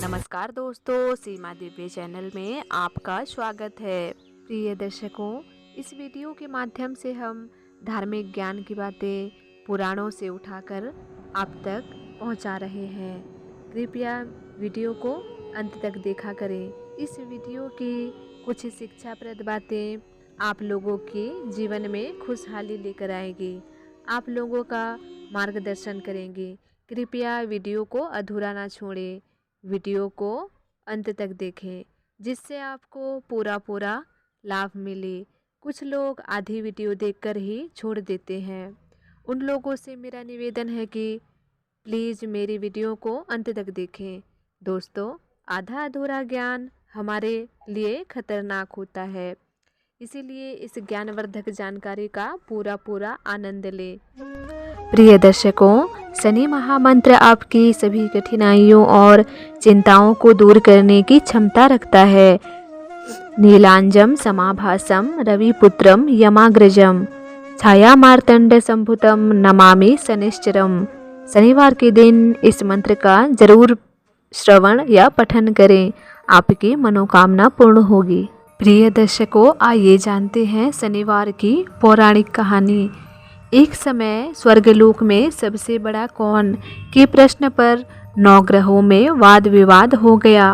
नमस्कार दोस्तों, सीमा दिव्य चैनल में आपका स्वागत है। प्रिय दर्शकों, इस वीडियो के माध्यम से हम धार्मिक ज्ञान की बातें पुराणों से उठाकर आप तक पहुंचा रहे हैं। कृपया वीडियो को अंत तक देखा करें। इस वीडियो की कुछ शिक्षाप्रद बातें आप लोगों के जीवन में खुशहाली लेकर आएगी, आप लोगों का मार्गदर्शन करेंगे। कृपया वीडियो को अधूरा ना छोड़ें, वीडियो को अंत तक देखें जिससे आपको पूरा लाभ मिले। कुछ लोग आधी वीडियो देखकर ही छोड़ देते हैं। उन लोगों से मेरा निवेदन है कि प्लीज़ मेरी वीडियो को अंत तक देखें। दोस्तों, आधा अधूरा ज्ञान हमारे लिए खतरनाक होता है, इसीलिए इस ज्ञानवर्धक जानकारी का पूरा आनंद लें। प्रिय दर्शकों, शनि महामंत्र आपकी सभी कठिनाइयों और चिंताओं को दूर करने की क्षमता रखता है। नीलांजम समाभासम रविपुत्रम यमाग्रजम छाया मार्तंड संभुतम नमामि शनिश्चरम। शनिवार के दिन इस मंत्र का जरूर श्रवण या पठन करें, आपकी मनोकामना पूर्ण होगी। प्रिय दर्शकों, आइए जानते हैं शनिवार की पौराणिक कहानी। एक समय स्वर्गलोक में सबसे बड़ा कौन के प्रश्न पर 9 ग्रहों में वाद विवाद हो गया।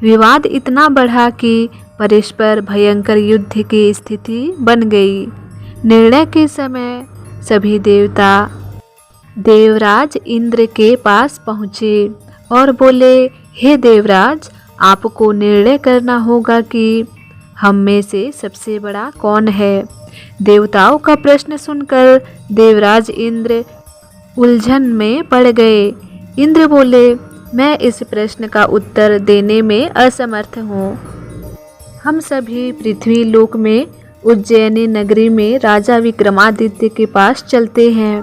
विवाद इतना बढ़ा कि परस्पर भयंकर युद्ध की स्थिति बन गई। निर्णय के समय सभी देवता देवराज इंद्र के पास पहुँचे और बोले, हे देवराज, आपको निर्णय करना होगा कि हम में से सबसे बड़ा कौन है। देवताओं का प्रश्न सुनकर देवराज इंद्र उलझन में पड़ गए। इंद्र बोले, मैं इस प्रश्न का उत्तर देने में असमर्थ हूँ। हम सभी पृथ्वी लोक में उज्जैनी नगरी में राजा विक्रमादित्य के पास चलते हैं।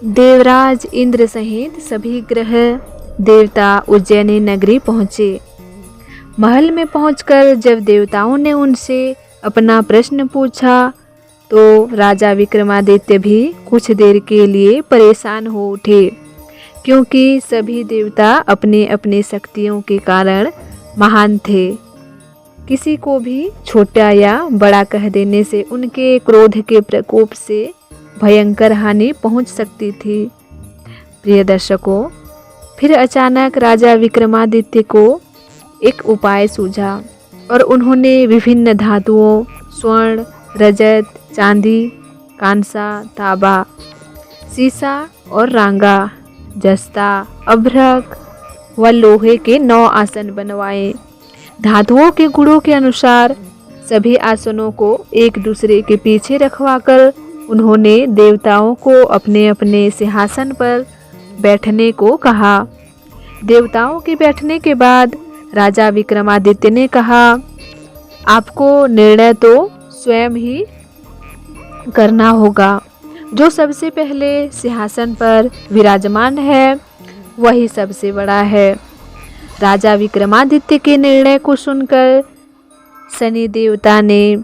देवराज इंद्र सहित सभी ग्रह देवता उज्जैनी नगरी पहुँचे। महल में पहुंचकर जब देवताओं ने उनसे अपना प्रश्न पूछा तो राजा विक्रमादित्य भी कुछ देर के लिए परेशान हो उठे, क्योंकि सभी देवता अपने अपने शक्तियों के कारण महान थे। किसी को भी छोटा या बड़ा कह देने से उनके क्रोध के प्रकोप से भयंकर हानि पहुंच सकती थी। प्रिय दर्शकों, फिर अचानक राजा विक्रमादित्य को एक उपाय सूझा और उन्होंने विभिन्न धातुओं स्वर्ण, रजत, चांदी, कांसा, तांबा, सीसा और रांगा, जस्ता, अभ्रक व लोहे के 9 आसन बनवाए। धातुओं के गुणों के अनुसार सभी आसनों को एक दूसरे के पीछे रखवाकर उन्होंने देवताओं को अपने अपने सिंहासन पर बैठने को कहा। देवताओं के बैठने के बाद राजा विक्रमादित्य ने कहा, आपको निर्णय तो स्वयं ही करना होगा। जो सबसे पहले सिंहासन पर विराजमान है वही सबसे बड़ा है। राजा विक्रमादित्य के निर्णय को सुनकर शनि देवता ने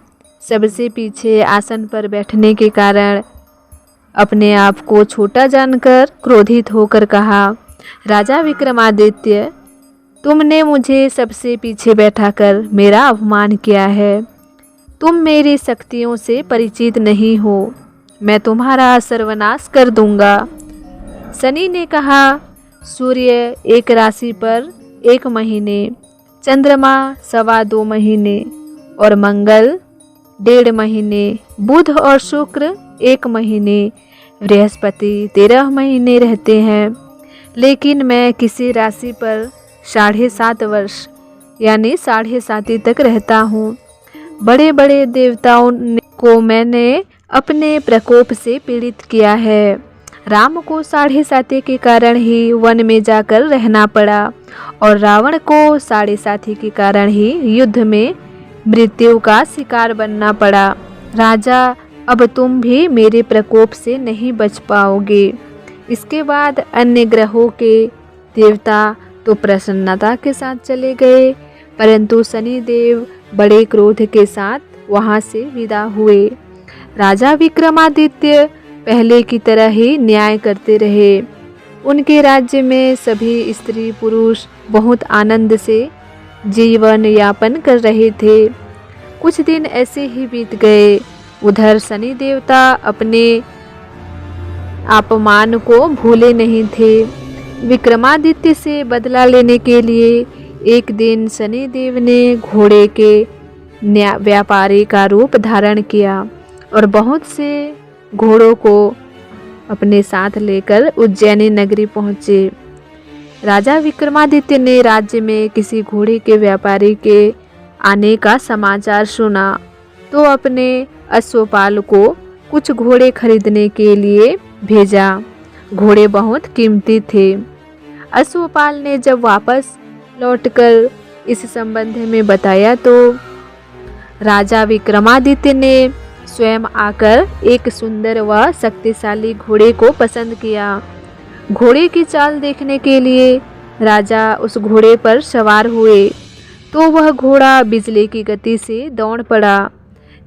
सबसे पीछे आसन पर बैठने के कारण अपने आप को छोटा जानकर क्रोधित होकर कहा, राजा विक्रमादित्य, तुमने मुझे सबसे पीछे बैठाकर मेरा अपमान किया है। तुम मेरी शक्तियों से परिचित नहीं हो, मैं तुम्हारा सर्वनाश कर दूंगा। शनि ने कहा, सूर्य एक राशि पर 1 महीने, चंद्रमा 2.25 महीने और मंगल 1.5 महीने, बुध और शुक्र 1 महीने, बृहस्पति 13 महीने रहते हैं। लेकिन मैं किसी राशि पर 7.5 वर्ष यानी 7.5 तक रहता हूँ। बड़े बड़े देवताओं को मैंने अपने प्रकोप से पीड़ित किया है। राम को 7.5 के कारण ही वन में जाकर रहना पड़ा और रावण को 7.5 के कारण ही युद्ध में मृत्यु का शिकार बनना पड़ा। राजा, अब तुम भी मेरे प्रकोप से नहीं बच पाओगे। इसके बाद अन्य ग्रहों के देवता तो प्रसन्नता के साथ चले गए, परंतु शनिदेव बड़े क्रोध के साथ वहां से विदा हुए। राजा विक्रमादित्य पहले की तरह ही न्याय करते रहे। उनके राज्य में सभी स्त्री पुरुष बहुत आनंद से जीवन यापन कर रहे थे। कुछ दिन ऐसे ही बीत गए। उधर शनि देवता अपने अपमान को भूले नहीं थे। विक्रमादित्य से बदला लेने के लिए एक दिन शनि देव ने घोड़े के व्यापारी का रूप धारण किया और बहुत से घोड़ों को अपने साथ लेकर उज्जैनी नगरी पहुँचे। राजा विक्रमादित्य ने राज्य में किसी घोड़े के व्यापारी के आने का समाचार सुना तो अपने अश्वपाल को कुछ घोड़े खरीदने के लिए भेजा। घोड़े बहुत कीमती थे। अश्वपाल ने जब वापस लौटकर इस संबंध में बताया तो राजा विक्रमादित्य ने स्वयं आकर एक सुंदर व शक्तिशाली घोड़े को पसंद किया। घोड़े की चाल देखने के लिए राजा उस घोड़े पर सवार हुए तो वह घोड़ा बिजली की गति से दौड़ पड़ा।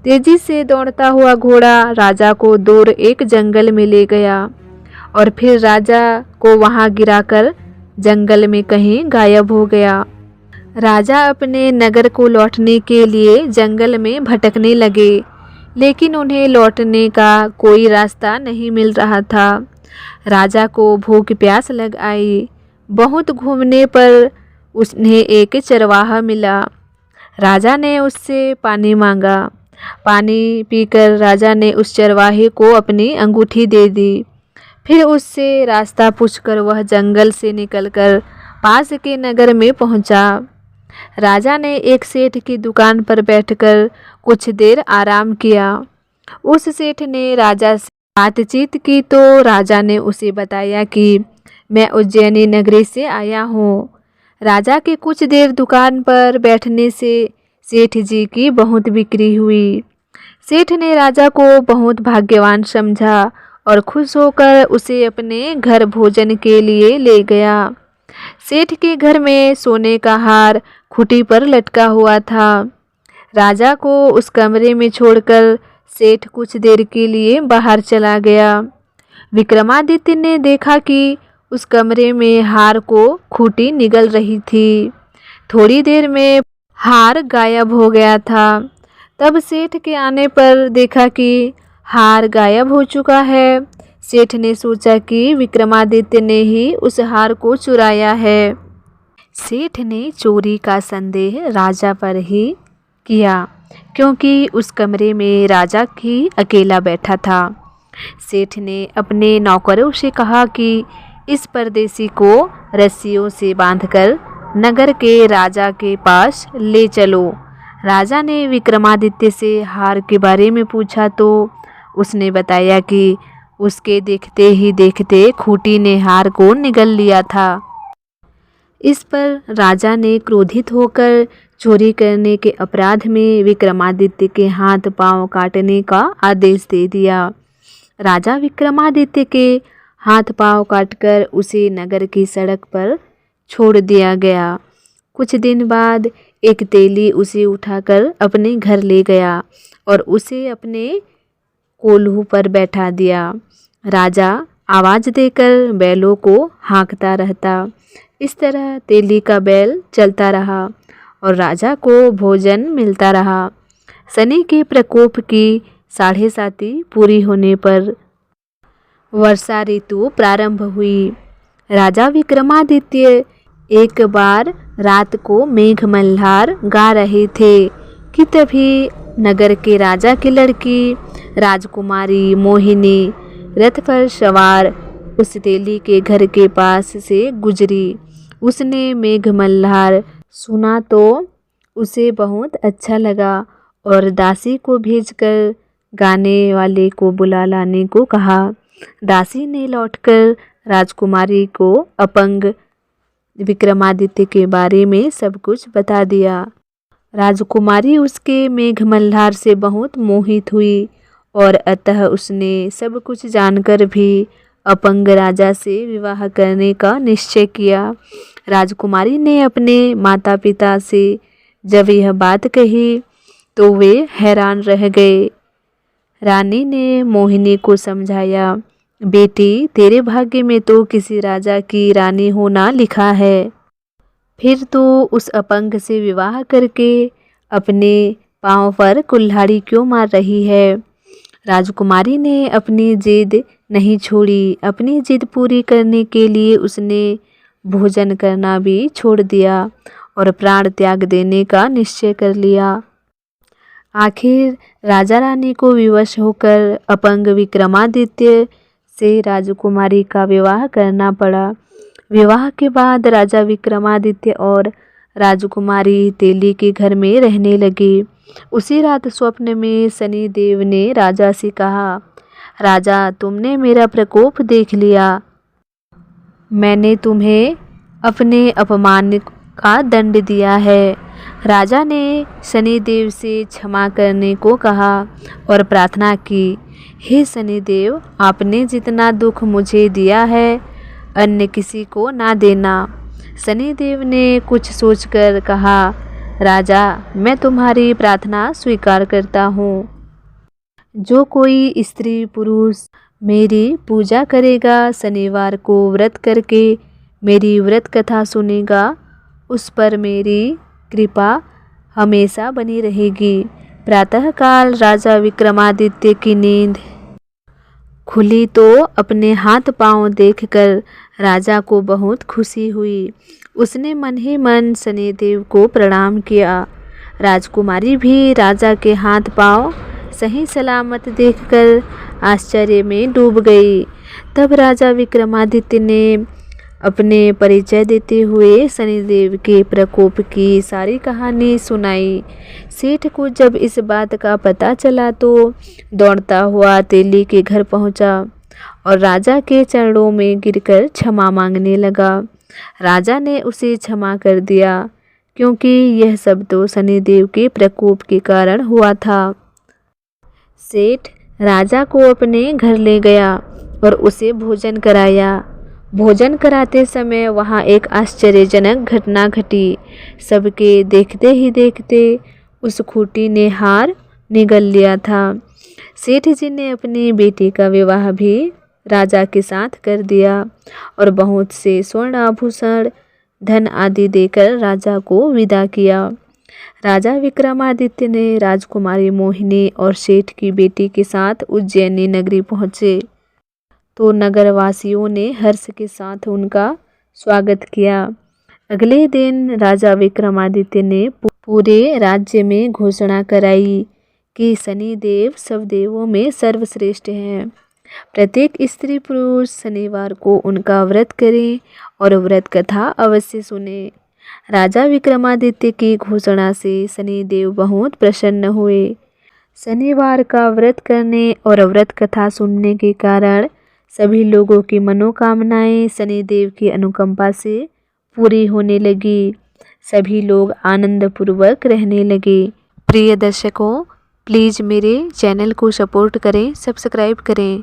तेजी से दौड़ता हुआ घोड़ा राजा को दूर एक जंगल में ले गया और फिर राजा को वहां गिराकर जंगल में कहीं गायब हो गया। राजा अपने नगर को लौटने के लिए जंगल में भटकने लगे, लेकिन उन्हें लौटने का कोई रास्ता नहीं मिल रहा था। राजा को भूख प्यास लग आई। बहुत घूमने पर उसने एक चरवाहा मिला। राजा ने उससे पानी मांगा। पानी पीकर राजा ने उस चरवाहे को अपनी अंगूठी दे दी। फिर उससे रास्ता पूछकर वह जंगल से निकलकर पास के नगर में पहुंचा। राजा ने एक सेठ की दुकान पर बैठकर कुछ देर आराम किया। उस सेठ ने राजा से बातचीत की तो राजा ने उसे बताया कि मैं उज्जैनी नगरी से आया हूँ। राजा के कुछ देर दुकान पर बैठने से सेठ जी की बहुत बिक्री हुई। सेठ ने राजा को बहुत भाग्यवान समझा और खुश होकर उसे अपने घर भोजन के लिए ले गया। सेठ के घर में सोने का हार खूंटी पर लटका हुआ था। राजा को उस कमरे में छोड़कर सेठ कुछ देर के लिए बाहर चला गया। विक्रमादित्य ने देखा कि उस कमरे में हार को खूंटी निगल रही थी। थोड़ी देर में हार गायब हो गया था। तब सेठ के आने पर देखा कि हार गायब हो चुका है। सेठ ने सोचा कि विक्रमादित्य ने ही उस हार को चुराया है। सेठ ने चोरी का संदेह राजा पर ही किया, क्योंकि उस कमरे में राजा ही अकेला बैठा था। सेठ ने अपने नौकरों से कहा कि इस परदेसी को रस्सियों से बांधकर नगर के राजा के पास ले चलो। राजा ने विक्रमादित्य से हार के बारे में पूछा तो उसने बताया कि उसके देखते ही देखते खूंटी ने हार को निगल लिया था। इस पर राजा ने क्रोधित होकर चोरी करने के अपराध में विक्रमादित्य के हाथ पांव काटने का आदेश दे दिया। राजा विक्रमादित्य के हाथ पांव काटकर उसे नगर की सड़क पर छोड़ दिया गया। कुछ दिन बाद एक तेली उसे उठाकर अपने घर ले गया और उसे अपने कोल्हू पर बैठा दिया। राजा आवाज़ देकर बैलों को हाँकता रहता। इस तरह तेली का बैल चलता रहा और राजा को भोजन मिलता रहा। शनि के प्रकोप की 7.5 पूरी होने पर वर्षा ऋतु प्रारंभ हुई। राजा विक्रमादित्य एक बार रात को मेघ मल्हार गा रहे थे कि तभी नगर के राजा की लड़की राजकुमारी मोहिनी रथ पर सवार उस तेली के घर के पास से गुजरी। उसने मेघ मल्हार सुना तो उसे बहुत अच्छा लगा और दासी को भेजकर गाने वाले को बुला लाने को कहा। दासी ने लौटकर राजकुमारी को अपंग विक्रमादित्य के बारे में सब कुछ बता दिया। राजकुमारी उसके मेघ मल्हार से बहुत मोहित हुई और अतः उसने सब कुछ जानकर भी अपंग राजा से विवाह करने का निश्चय किया। राजकुमारी ने अपने माता पिता से जब यह बात कही तो वे हैरान रह गए। रानी ने मोहिनी को समझाया बेटी, तेरे भाग्य में तो किसी राजा की रानी होना लिखा है। फिर तो उस अपंग से विवाह करके अपने पांव पर कुल्हाड़ी क्यों मार रही है? राजकुमारी ने अपनी जिद नहीं छोड़ी। अपनी जिद पूरी करने के लिए उसने भोजन करना भी छोड़ दिया और प्राण त्याग देने का निश्चय कर लिया। आखिर राजा रानी को विवश होकर अपंग विक्रमादित्य से राजकुमारी का विवाह करना पड़ा। विवाह के बाद राजा विक्रमादित्य और राजकुमारी तेली के घर में रहने लगे। उसी रात स्वप्न में शनिदेव ने राजा से कहा, राजा, तुमने मेरा प्रकोप देख लिया। मैंने तुम्हें अपने अपमान का दंड दिया है। राजा ने शनिदेव से क्षमा करने को कहा और प्रार्थना की, हे शनिदेव, आपने जितना दुख मुझे दिया है अन्य किसी को ना देना। शनिदेव ने कुछ सोचकर कहा, राजा, मैं तुम्हारी प्रार्थना स्वीकार करता हूँ। जो कोई स्त्री पुरुष मेरी पूजा करेगा, शनिवार को व्रत करके मेरी व्रत कथा सुनेगा, उस पर मेरी कृपा हमेशा बनी रहेगी। प्रातःकाल राजा विक्रमादित्य की नींद खुली तो अपने हाथ पांव देखकर राजा को बहुत खुशी हुई। उसने मन ही मन शनिदेव को प्रणाम किया। राजकुमारी भी राजा के हाथ पांव सही सलामत देखकर आश्चर्य में डूब गई। तब राजा विक्रमादित्य ने अपने परिचय देते हुए शनिदेव के प्रकोप की सारी कहानी सुनाई। सेठ को जब इस बात का पता चला तो दौड़ता हुआ तेली के घर पहुंचा और राजा के चरणों में गिरकर क्षमा मांगने लगा। राजा ने उसे क्षमा कर दिया, क्योंकि यह सब तो शनिदेव के प्रकोप के कारण हुआ था। सेठ राजा को अपने घर ले गया और उसे भोजन कराया। भोजन कराते समय वहाँ एक आश्चर्यजनक घटना घटी। सबके देखते ही देखते उस खूंटी ने हार निगल लिया था। सेठ जी ने अपनी बेटी का विवाह भी राजा के साथ कर दिया और बहुत से स्वर्ण आभूषण, धन आदि देकर राजा को विदा किया। राजा विक्रमादित्य ने राजकुमारी मोहिनी और सेठ की बेटी के साथ उज्जैनी नगरी पहुँचे तो नगरवासियों ने हर्ष के साथ उनका स्वागत किया। अगले दिन राजा विक्रमादित्य ने पूरे राज्य में घोषणा कराई कि शनिदेव सब देवों में सर्वश्रेष्ठ हैं। प्रत्येक स्त्री पुरुष शनिवार को उनका व्रत करें और व्रत कथा अवश्य सुने। राजा विक्रमादित्य की घोषणा से शनिदेव बहुत प्रसन्न हुए। शनिवार का व्रत करने और व्रत कथा सुनने के कारण सभी लोगों की मनोकामनाएं शनिदेव की अनुकंपा से पूरी होने लगी। सभी लोग आनंदपूर्वक रहने लगे। प्रिय दर्शकों, प्लीज़ मेरे चैनल को सपोर्ट करें, सब्सक्राइब करें।